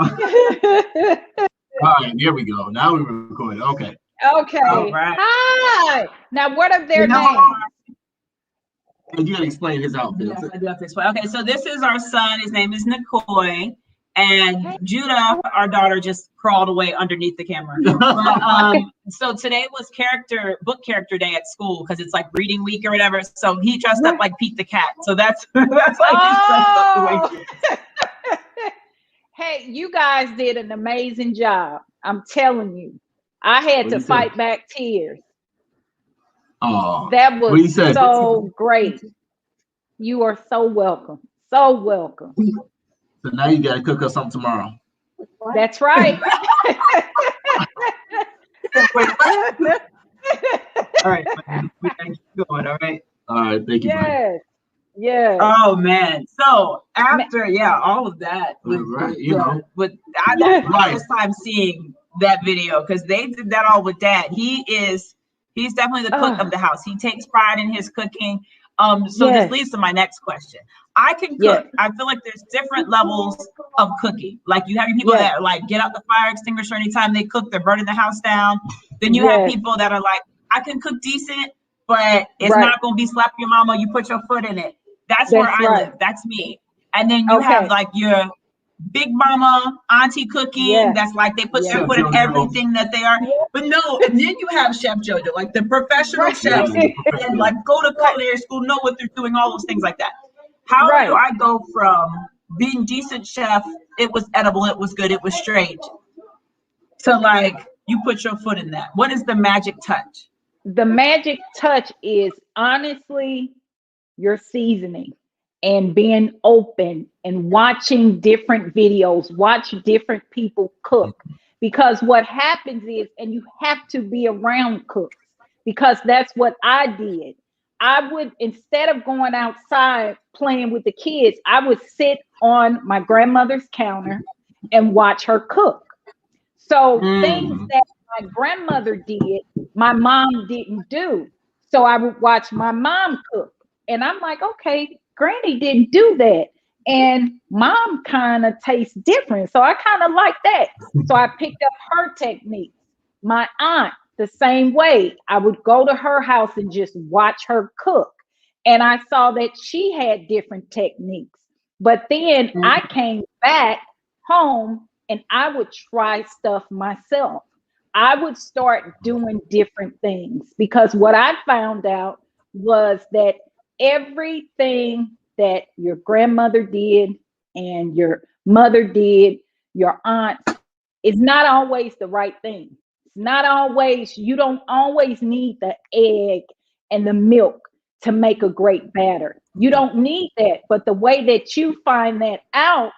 All right, there we go. Now we're recording. Okay. Okay. All right. Hi. Now, what are their You know, names? And you gotta explain his outfit. yes, I do have to explain. Okay, so this is our son. His name is Nikoi. And Judah, our daughter, just crawled away underneath the camera. But, so today was book character day at school because it's like reading week or whatever. So he dressed up like Pete the cat. So that's why he's dressed up the way he is. Hey, you guys did an amazing job. I'm telling you. I had to fight back tears. Oh, that was so great. You are so welcome. So welcome. So now you gotta cook us something tomorrow. That's right. All right, we gotta keep going. All right. All right, thank you. Yes. Yeah. Oh man. So after all of that, right, that's my first time seeing that video because they did that all with Dad. He's definitely the cook of the house. He takes pride in his cooking. So this leads to my next question. I can cook. I feel like there's different levels of cooking. Like you have your people that are like get out the fire extinguisher anytime they cook, they're burning the house down. Then you have people that are like, I can cook decent, but it's not gonna be slap your mama, you put your foot in it. That's where I live. That's me. And then you have like your big mama auntie cooking. That's like they put their foot in everything that they are. But no, and then you have Chef Jojo, like the professional chefs, and like go to culinary school, know what they're doing, all those things like that. How do I go from being decent chef, it was edible, it was good, it was straight, to like you put your foot in that? What is the magic touch? The magic touch is honestly your seasoning and being open and watching different videos, watch different people cook. Because what happens is, and you have to be around cooks, because that's what I did. I would, instead of going outside playing with the kids, I would sit on my grandmother's counter and watch her cook. So things that my grandmother did, my mom didn't do. So I would watch my mom cook. And I'm like, okay, Granny didn't do that. And mom kind of tastes different. So I kind of like that. So I picked up her technique. My aunt, the same way. I would go to her house and just watch her cook. And I saw that she had different techniques. But then I came back home and I would try stuff myself. I would start doing different things because what I found out was that everything that your grandmother did and your mother did, your aunts, is not always the right thing. It's not always, you don't always need the egg and the milk to make a great batter. You don't need that. But the way that you find that out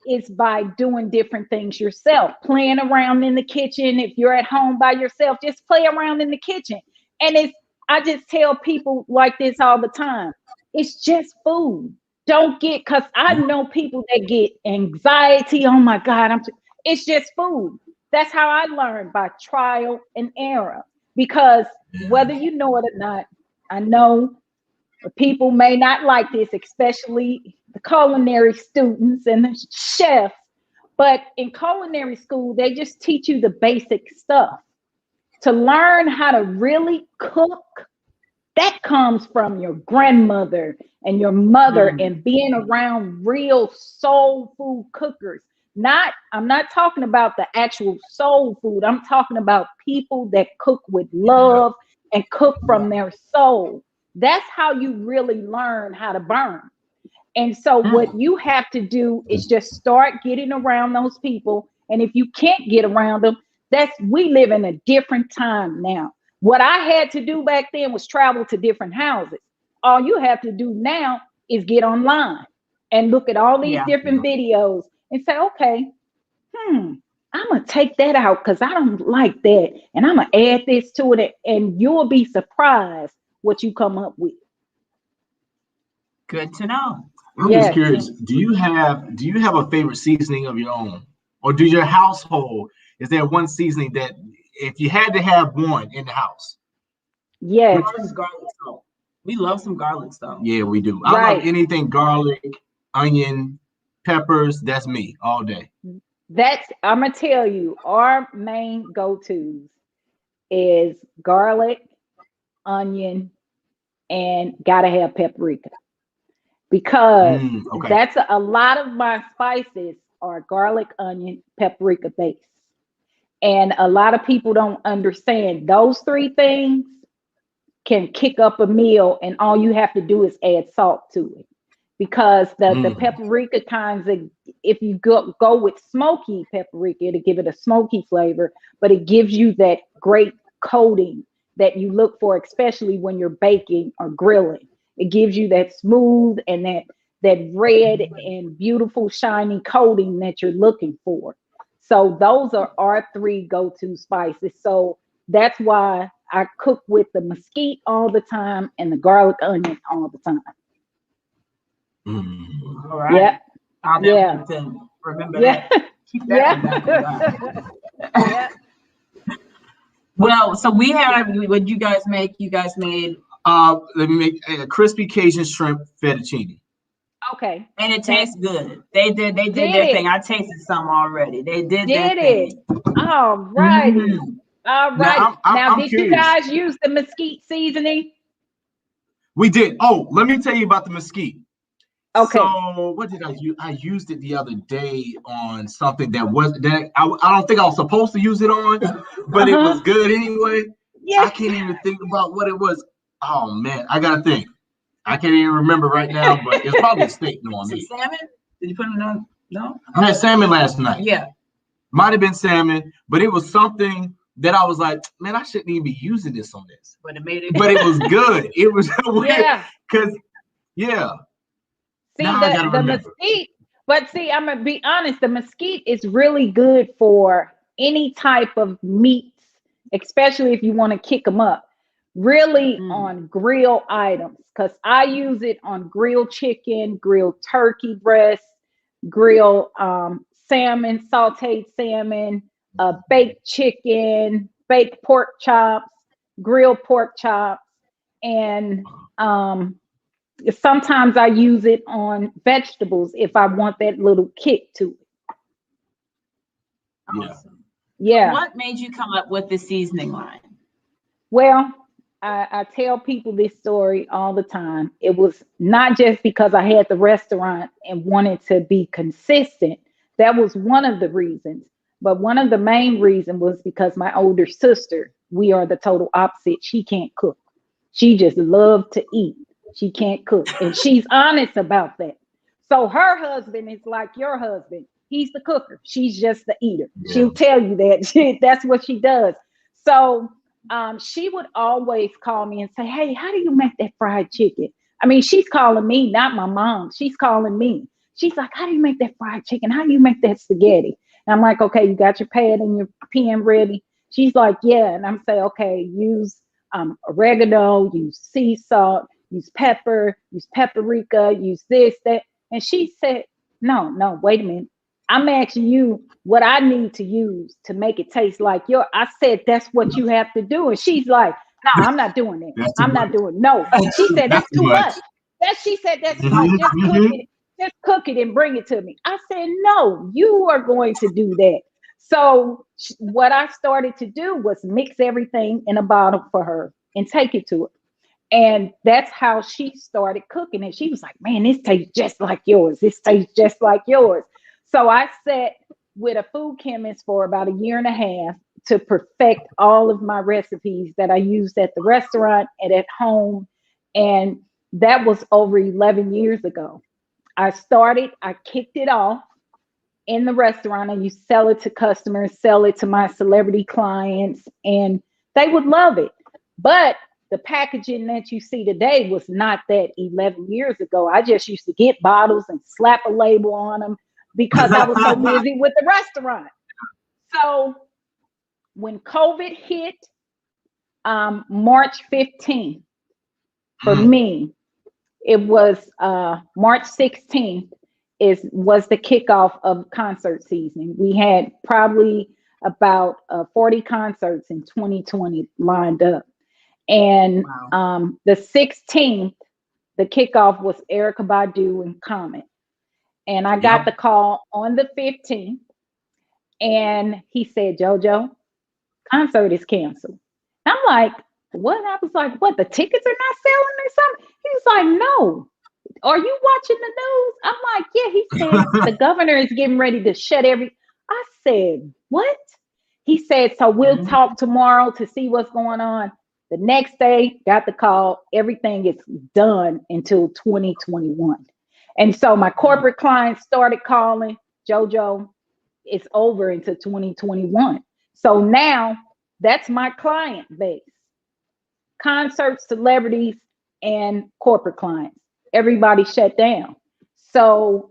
is by doing different things yourself, playing around in the kitchen. If you're at home by yourself, just play around in the kitchen. And I just tell people like this all the time. It's just food. Don't get, because I know people that get anxiety. Oh my God, it's just food. That's how I learned, by trial and error. Because whether you know it or not, I know people may not like this, especially the culinary students and the chefs. But in culinary school, they just teach you the basic stuff. To learn how to really cook, that comes from your grandmother and your mother and being around real soul food cookers. I'm not talking about the actual soul food. I'm talking about people that cook with love and cook from their soul. That's how you really learn how to burn. And so what you have to do is just start getting around those people. And if you can't get around them, we live in a different time now. What I had to do back then was travel to different houses. All you have to do now is get online and look at all these different videos and say, okay, I'm going to take that out because I don't like that. And I'm going to add this to it. And you'll be surprised what you come up with. Good to know. I'm just curious. Do you have a favorite seasoning of your own? Or do your household, is there one seasoning that if you had to have one in the house? Yes. Garlic salt. We love some garlic salt. Yeah, we do. I love anything garlic, onion, peppers. That's me all day. I'm gonna tell you, our main go-tos is garlic, onion, and gotta have paprika, because Okay. that's a lot of my spices are garlic, onion, paprika based. And a lot of people don't understand those three things can kick up a meal, and all you have to do is add salt to it. Because the paprika kinds of, if you go with smoky paprika, it'll give it a smoky flavor, but it gives you that great coating that you look for, especially when you're baking or grilling. It gives you that smooth and that red and beautiful shiny coating that you're looking for. So those are our three go-to spices. So that's why I cook with the mesquite all the time and the garlic onion all the time. All right. Yeah. I'll never remember that. Keep that in the back of the mind. Yeah. Well, so we had what you guys make. You guys made let me make a crispy Cajun shrimp fettuccine. Okay. And it tastes good. They did their thing. I tasted some already. They did their thing. All righty. All right. Now, I'm did curious. you guys use the mesquite seasoning? We did. Oh, let me tell you about the mesquite. Okay. So what did I use? I used it the other day on something that I don't think I was supposed to use it on, but it was good anyway. Yeah. I can't even think about what it was. Oh man, I gotta think. I can't even remember right now, but it's probably a steak on me. Salmon? Did you put it on? No. I had salmon last night. Yeah. Might have been salmon, but it was something that I was like, man, I shouldn't even be using this on this. But it made it. But it was good. It was weird because See, now I gotta the remember. mesquite, but see, I'm gonna be honest, the mesquite is really good for any type of meats, especially if you want to kick them up. Really on grill items, because I use it on grilled chicken, grilled turkey breast, grilled salmon, sauteed salmon, baked chicken, baked pork chops, grilled pork chops, and sometimes I use it on vegetables if I want that little kick to it. Awesome. Yeah. What made you come up with the seasoning line? Well, I tell people this story all the time. It was not just because I had the restaurant and wanted to be consistent. That was one of the reasons. But one of the main reasons was because my older sister, we are the total opposite. She can't cook. She just loves to eat. She can't cook. And she's honest about that. So her husband is like your husband. He's the cooker. She's just the eater. Yeah. She'll tell you that. That's what she does. So she would always call me and say, hey, how do you make that fried chicken? I mean, she's calling me, not my mom. She's calling me. She's like, how do you make that fried chicken? How do you make that spaghetti? And I'm like, okay, you got your pad and your pen ready? She's like, yeah. And I'm saying, okay, use oregano, use sea salt, use pepper, use paprika, use this, that. And she said, no, wait a minute. I'm asking you what I need to use to make it taste like your. I said, that's what you have to do. And she's like, no, I'm not doing that. I'm not doing. No. She said, that's too much. She said, that's too much. Just cook it. Just cook it and bring it to me. I said, no, you are going to do that. So what I started to do was mix everything in a bottle for her and take it to her. And that's how she started cooking. And she was like, man, this tastes just like yours. This tastes just like yours. So I sat with a food chemist for about 1.5 years to perfect all of my recipes that I used at the restaurant and at home. And that was over 11 years ago. I kicked it off in the restaurant, and you sell it to customers, sell it to my celebrity clients, and they would love it. But the packaging that you see today was not that 11 years ago. I just used to get bottles and slap a label on them because I was so busy with the restaurant. So when COVID hit, March 15th, for me, it was March 16th was the kickoff of concert season. We had probably about 40 concerts in 2020 lined up. And the 16th, the kickoff was Erykah Badu and Comet. And I got the call on the 15th. And he said, JoJo, concert is canceled. I'm like, what? I was like, what? The tickets are not selling or something? He was like, no. Are you watching the news? I'm like, yeah. He said, the governor is getting ready to shut I said, what? He said, so we'll talk tomorrow to see what's going on. The next day, got the call. Everything is done until 2021. And so my corporate clients started calling, JoJo, it's over until 2021. So now that's my client base. Concerts, celebrities, and corporate clients. Everybody shut down. So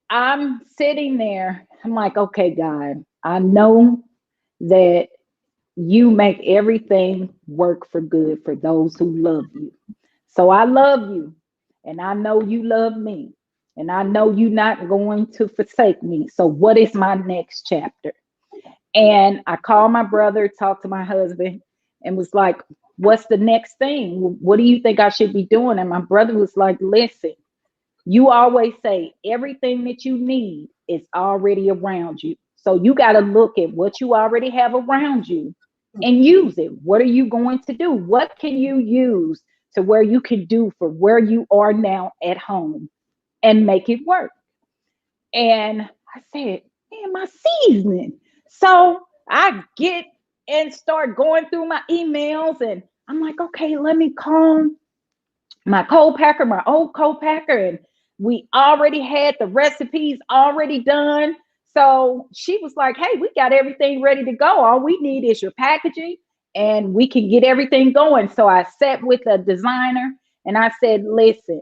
I'm sitting there. I'm like, okay, God, I know that you make everything work for good for those who love you. So I love you, and I know you love me, and I know you're not going to forsake me. So what is my next chapter? And I called my brother, talked to my husband, and was like, what's the next thing? What do you think I should be doing? And my brother was like, listen, you always say everything that you need is already around you. So you got to look at what you already have around you and use it. What are you going to do? What can you use to where you can do for where you are now at home and make it work? And I said, man, my seasoning. So I get and start going through my emails, and I'm like, okay, let me call my co-packer, my old co-packer, and we already had the recipes already done. So she was like, hey, we got everything ready to go. All we need is your packaging and we can get everything going. So I sat with a designer and I said, listen,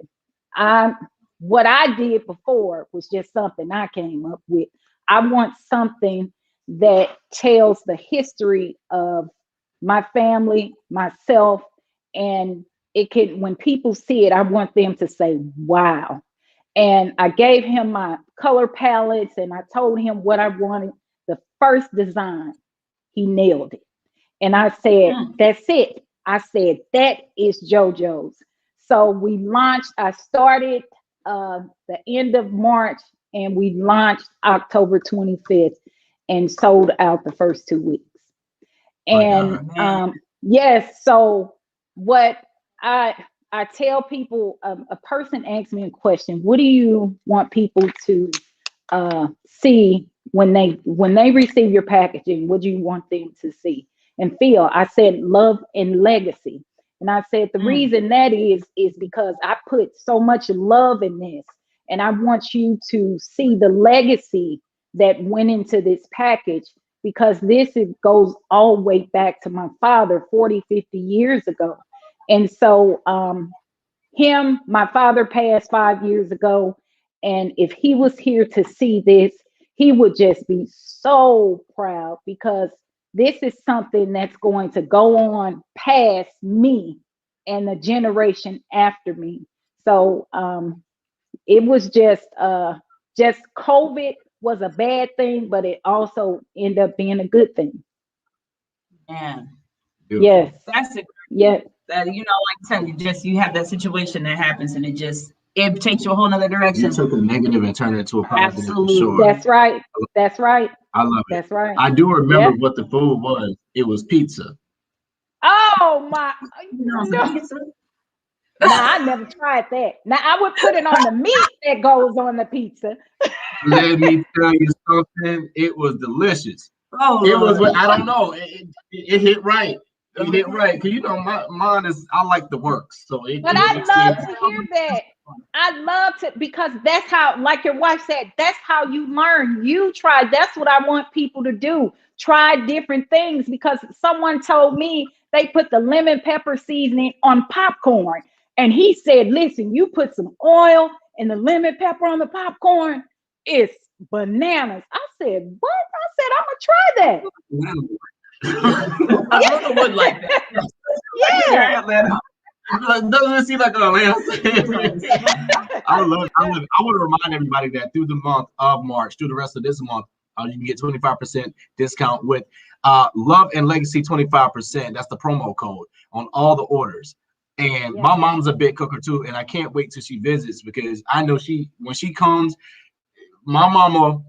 what I did before was just something I came up with. I want something that tells the history of my family, myself, and it can, when people see it, I want them to say, wow. And I gave him my color palettes and I told him what I wanted. The first design, he nailed it. And I said, that's it. I said, that is JoJo's. So we launched, I started the end of March and we launched October 25th and sold out the first 2 weeks. And yes, so what I tell people, a person asks me a question, what do you want people to see when they receive your packaging? What do you want them to see and feel? I said love and legacy. And I said the reason that is because I put so much love in this, and I want you to see the legacy that went into this package, because goes all the way back to my father 40, 50 years ago. And so my father passed 5 years ago. And if he was here to see this, he would just be so proud, because this is something that's going to go on past me and the generation after me. So it was just COVID was a bad thing, but it also ended up being a good thing. Man. Beautiful. Yes. That's it. Yes. That, like I said, you have that situation that happens and it takes you a whole nother direction. You took a negative and turned it into a positive. Absolutely. For sure. That's right. That's right. I love it. That's right. I do remember what the food was. It was pizza. Oh my! No. Nah, I never tried that. Now I would put it on the meat that goes on the pizza. Let me tell you something. It was delicious. Oh, it was. I don't know. It hit right. It hit right. Cause mine is. I like the works. So But I love to hear that. I love to, because that's how, like your wife said, that's how you learn. You try. That's what I want people to do. Try different things, because someone told me they put the lemon pepper seasoning on popcorn. And he said, listen, you put some oil and the lemon pepper on the popcorn, it's bananas. I said, what? I said, I'm gonna try that. I would like that. Yeah. Doesn't it seem like Atlanta? I want to remind everybody that through the month of March, through the rest of this month, you can get 25% discount with Love and Legacy 25%. That's the promo code on all the orders. And my mom's a big cooker too, and I can't wait till she visits, because I know when she comes, my mama,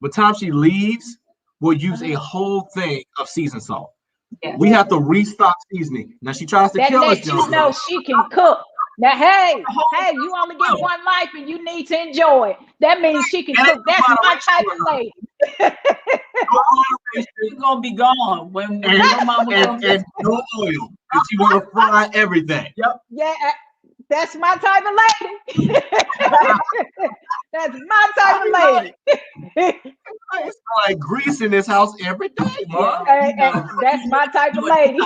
by the time she leaves, will use a whole thing of seasoned salt. Yeah. We have to restock seasoning. Now she tries to That kill us, lets you know she can cook. Now, hey, you only get one life and you need to enjoy it. That means she can cook. That's my type of lady. You're gonna be gone when your mama comes. And no oil. And she want to fry everything. Yep. Yeah, that's my type of lady. That's my type of lady. It's like grease in this house every day, Mom. That's my type of lady.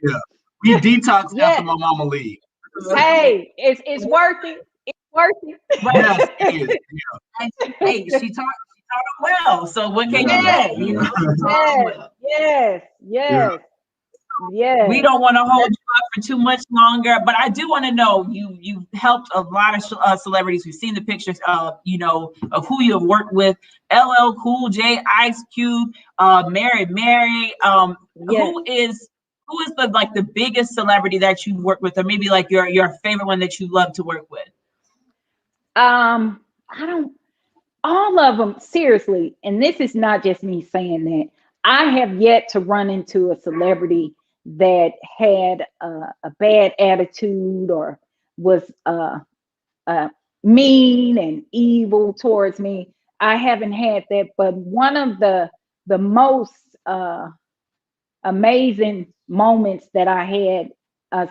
Yeah. We detox after my mama leave. Hey, it's worth it. It's worth it. Yes, it is. Yeah. And hey, she taught them well. So what can you say? You know, Yes. We don't want to hold you up for too much longer, but I do want to know you helped a lot of celebrities. We've seen the pictures of of who you have worked with: LL Cool J, Ice Cube, Mary. Who is the biggest celebrity that you worked with, or maybe like your favorite one that you love to work with? I don't. All of them, seriously, and this is not just me saying that. I have yet to run into a celebrity that had a bad attitude or was mean and evil towards me. I haven't had that, but one of the most amazing moments that I had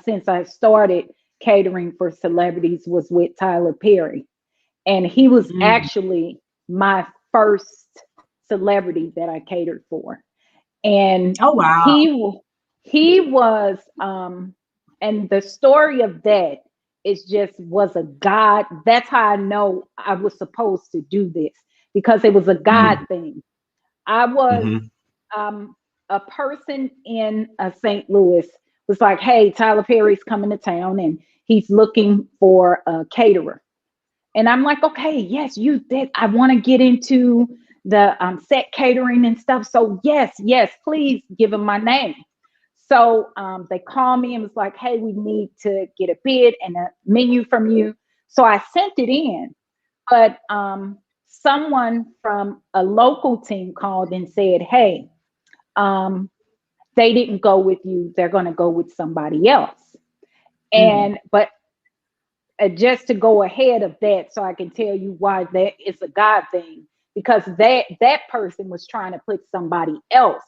since I started catering for celebrities was with Tyler Perry. And he was actually my first celebrity that I catered for. And oh wow, he was and the story of that was a God. That's how I know I was supposed to do this, because it was a God thing. I was a person in St. Louis was like, hey, Tyler Perry's coming to town and he's looking for a caterer. And I'm like, okay, yes, you did. I want to get into the set catering and stuff. So yes, please give him my name. So they called me and was like, hey, we need to get a bid and a menu from you. So I sent it in, but someone from a local team called and said, hey, they didn't go with you. They're going to go with somebody else. And, but just to go ahead of that, so I can tell you why that is a God thing, because that person was trying to put somebody else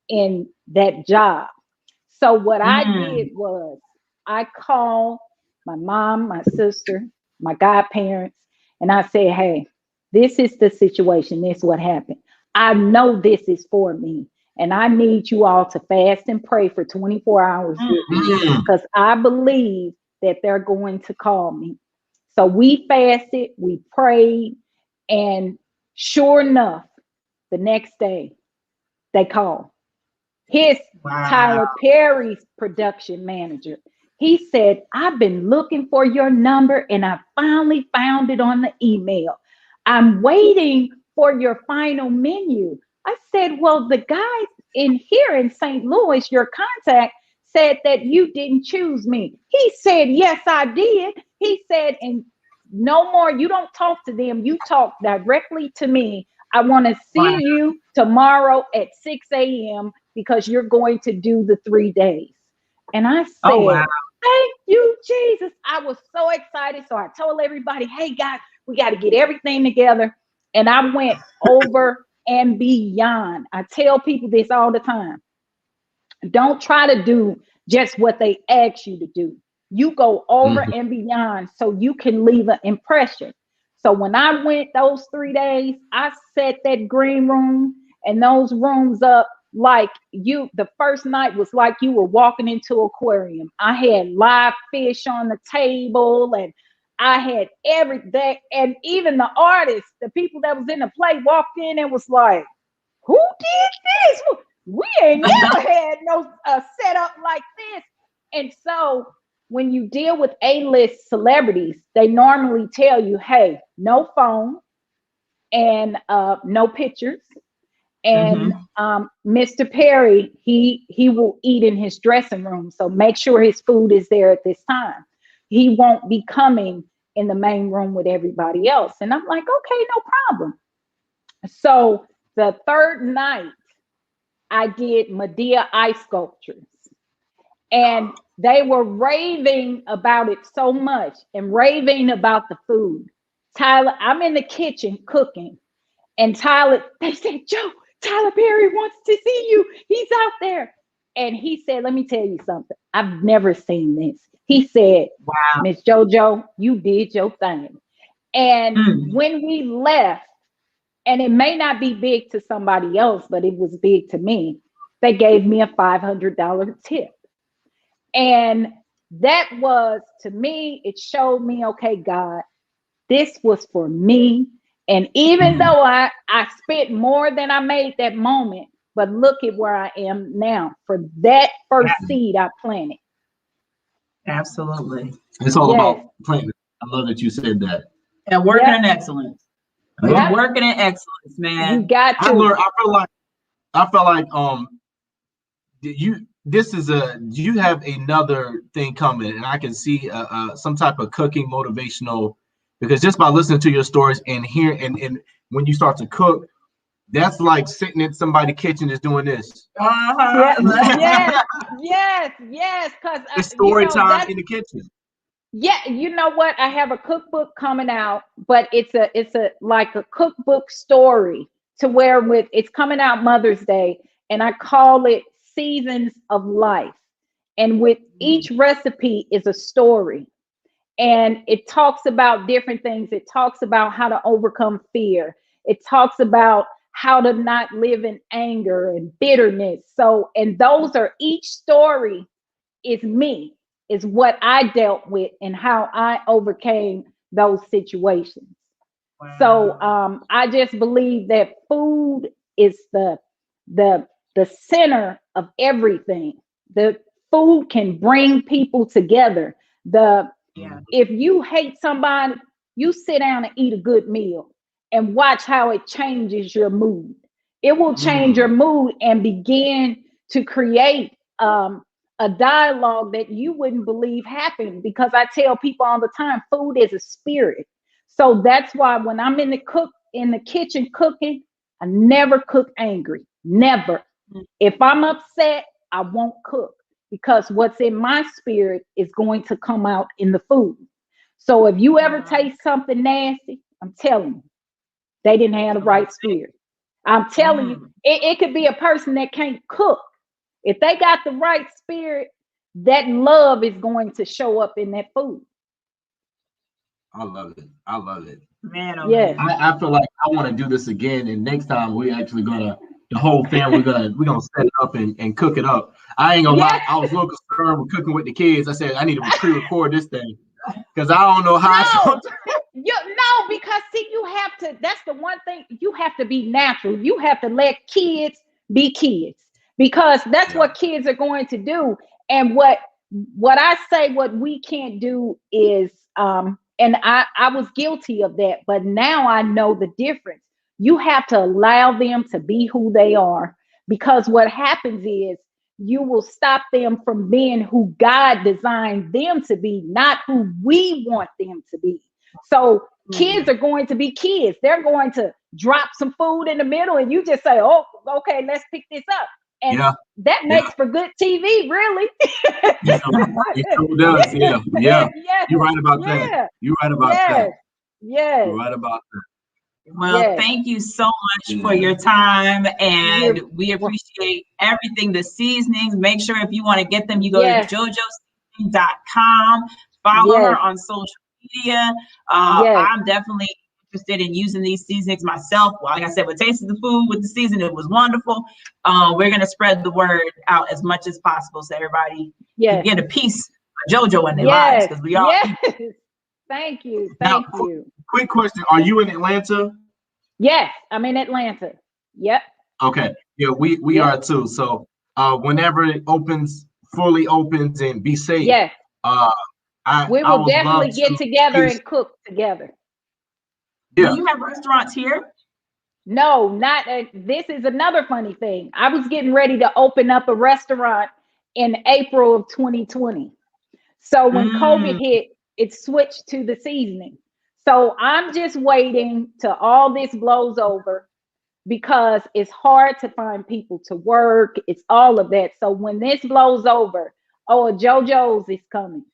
in that job. So what I did was I called my mom, my sister, my godparents, and I said, hey, this is the situation. This is what happened. I know this is for me, and I need you all to fast and pray for 24 hours with me, because I believe that they're going to call me. So we fasted, we prayed, and sure enough, the next day they called. Tyler Perry's production manager. He said, I've been looking for your number and I finally found it on the email. I'm waiting for your final menu. I said, well, the guy in here in St. Louis, your contact, said that you didn't choose me. He said, yes, I did. He said, and no more, you don't talk to them. You talk directly to me. I want to see you tomorrow at 6 a.m. because you're going to do the 3 days. And I said, thank you, Jesus. I was so excited. So I told everybody, hey, guys, we got to get everything together. And I went over and beyond. I tell people this all the time. Don't try to do just what they ask you to do. You go over and beyond so you can leave an impression. So when I went those 3 days, I set that green room and those rooms up like the first night was like you were walking into an aquarium. I had live fish on the table and I had everything. And even the artists, the people that was in the play walked in and was like, who did this? We ain't never had no setup like this. And so when you deal with A-list celebrities, they normally tell you, hey, no phone and no pictures. And Mr. Perry, he will eat in his dressing room. So make sure his food is there at this time. He won't be coming in the main room with everybody else. And I'm like, okay, no problem. So The third night, I did Medea ice sculptures, and they were raving about it so much and raving about the food. Tyler, I'm in the kitchen cooking, and Tyler, they said, Joe, Tyler Perry wants to see you. He's out there. And he said, let me tell you something. I've never seen this. He said, Wow. Miss Jojo, you did your thing. And when we left, and it may not be big to somebody else, but it was big to me, they gave me a $500 tip. And that was, to me, it showed me, okay, God, this was for me. And even though I spent more than I made that moment, but look at where I am now for that first seed I planted. Absolutely. It's all about planting. I love that you said that. And working in excellence. Yep. Working in excellence, man. You got to. I felt like you have another thing coming, and I can see some type of cooking motivational, because just by listening to your stories and hearing and when you start to cook, that's like sitting in somebody's kitchen just doing this. Yes. Because it's story time in the kitchen. Yeah, you know what? I have a cookbook coming out, but it's a like a cookbook story to where it's coming out Mother's Day, and I call it Seasons of Life. And with each recipe is a story. And it talks about different things. It talks about how to overcome fear. It talks about how to not live in anger and bitterness. So, and those are, each story is me, is what I dealt with and how I overcame those situations. Wow. So I just believe that food is the center of everything. The food can bring people together. If you hate somebody, you sit down and eat a good meal and watch how it changes your mood. It will change your mood and begin to create a dialogue that you wouldn't believe happened, because I tell people all the time, food is a spirit. So that's why when I'm in the kitchen cooking, I never cook angry. Never. If I'm upset, I won't cook, because what's in my spirit is going to come out in the food. So if you ever taste something nasty, I'm telling you, they didn't have the right spirit. I'm telling you, it could be a person that can't cook. If they got the right spirit, that love is going to show up in that food. I love it. Man, I feel like I want to do this again, and next time we actually gonna, the whole family, we're gonna set it up and cook it up. I ain't gonna lie, I was a little concerned with cooking with the kids. I said I need to pre-record this thing because I don't know how. No, because see, you have to. That's the one thing, you have to be natural. You have to let kids be kids, because that's what kids are going to do. And what I say, what we can't do is, and I was guilty of that, but now I know the difference. You have to allow them to be who they are, because what happens is you will stop them from being who God designed them to be, not who we want them to be. So kids are going to be kids. They're going to drop some food in the middle and you just say, oh, okay, let's pick this up. And that makes for good TV, really. It sure does. Yeah. You're right about that. You're right about that. Yes. You're right about that. Well, thank you so much for your time, and we appreciate everything. The seasonings, make sure if you want to get them, you go to jojoseasoning.com, follow her on social media. I'm definitely interested in using these seasonings myself. Like I said, we tasted the food with the season, it was wonderful. We're going to spread the word out as much as possible so everybody can get a piece of JoJo in their lives, because we are. Thank you. Quick question. Are you in Atlanta? Yes, I'm in Atlanta. Yep. Okay. Yeah, we are too. So whenever it fully opens, and be safe. Yes. We will I definitely get together and cook together. Yeah. Do you have restaurants here? No, not. This is another funny thing. I was getting ready to open up a restaurant in April of 2020. So when COVID hit, it switched to the seasoning. So I'm just waiting till all this blows over because it's hard to find people to work. It's all of that. So when this blows over, oh, JoJo's is coming.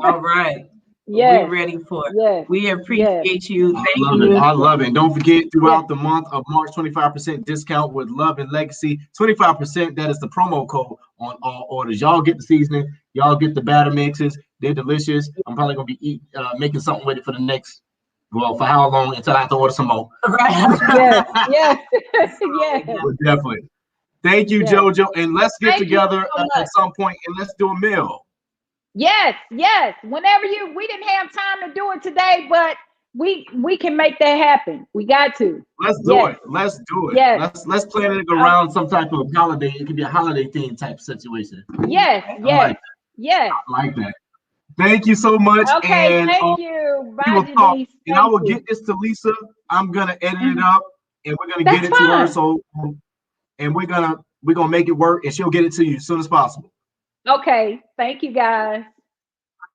All right. Yes. We're ready for it. Yes. We appreciate you. Thank love you. it. I love it. And don't forget, throughout the month of March, 25% discount with Love and Legacy. 25%, that is the promo code on all orders. Y'all get the seasoning. Y'all get the batter mixes. They're delicious. I'm probably going to be making something with it for the next, well, for how long until I have to order some more. Yes. Yes. Yes. But definitely. Thank you, JoJo. And let's get together at some point and let's do a meal. Yes, yes. Whenever we didn't have time to do it today, but we can make that happen. We got to. Let's do it. Let's do it. Yes. Let's plan it around some type of holiday. It could be a holiday theme type situation. Yes, yes, yes. I like that. Thank you so much. Okay, and, thank you. Bye, we will talk. Denise. And I will get this to Lisa. I'm gonna edit it up and we're gonna get it That's to her. fine. So and we're gonna make it work and she'll get it to you as soon as possible. Okay, thank you guys.